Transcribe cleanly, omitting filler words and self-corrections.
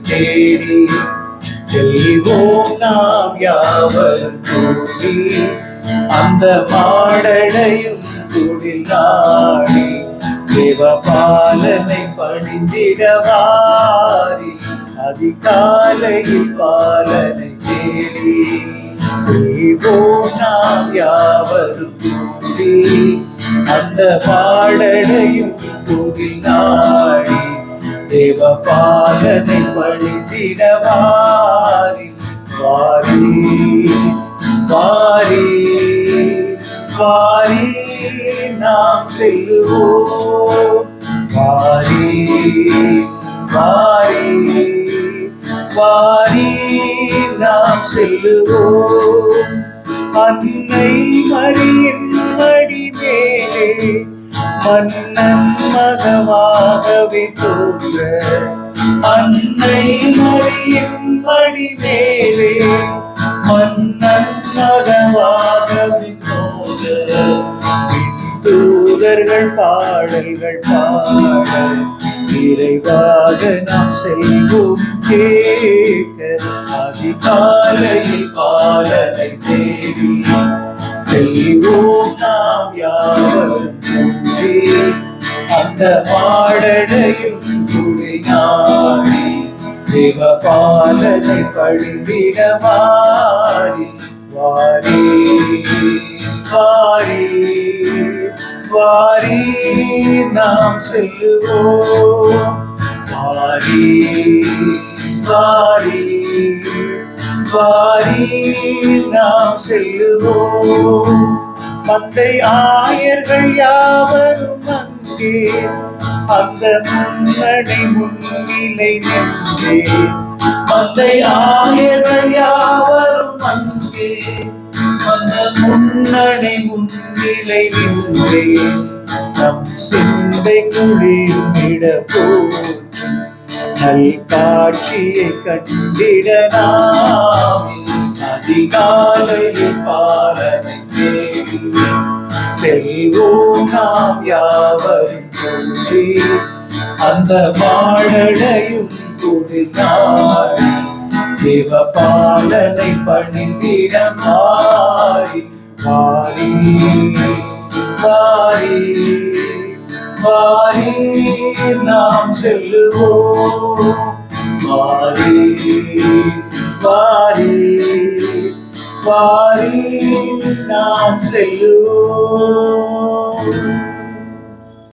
தேடி செல்வோம் நாம் யாவரும் கூடி அந்த மாடடையும் துளில் நாடி தேவபாலனை பணிந்திடவாரி அதிகாலையில் பாலனை தேடி செல்வோம் நாம் யாவரும் கூடி அந்த மாடடையும் துளில் நாடி தேவபாலனை பணிந்திடவாரி வாரி வாரி வாரி நாம் செல்லுவோம் வாரி வாரி வாரி நாம் செல்லுவோம் அன்னை மரியின் மடி மேலே மன்னன் மகமாகவே தோன்ற அன்னை மரியின் மடி மேலே மன்னன் மகமாகவே தோன்ற தூதர்கள் பாடல்கள் பாட நிறைவாக நாம் செல்வோம் கேட்க அதிகாலையில் பாலனை தேடி செல்வோம் நாம் யாவரும் கூடி அந்த மாடடையும் துளில் நாடி தேவபாலனை பணிந்திடவாரி வாரி வாரி வாரி நாம் செல்லுவோம் வாரி வாரி வாரி நாம் செல்லுவோம் மந்தை ஆயர்கள் யாவரும் அங்கே அந்த முன்னடை முன்னிலை நின்றே மந்தை ஆயர்கள் யாவரும் அங்கே அந்த முன்னடை முன்னிலை நின்றே நம் சிந்தை குளிர்ந்திட போற்றும் நல் காட்சியை கண்டிட நாமில் அதிகாலையில் பாலனை தேடி செல்வோம் நாம் யாவரும் கூடி அந்த மாடடையும் துளில் நாடி தேவபாலனை பணிந்திட மாறி வாரி வாரி வாரி நாம் செல்லுவோம் வாரி வாரி வாரி நாம் செல்லுவோம்.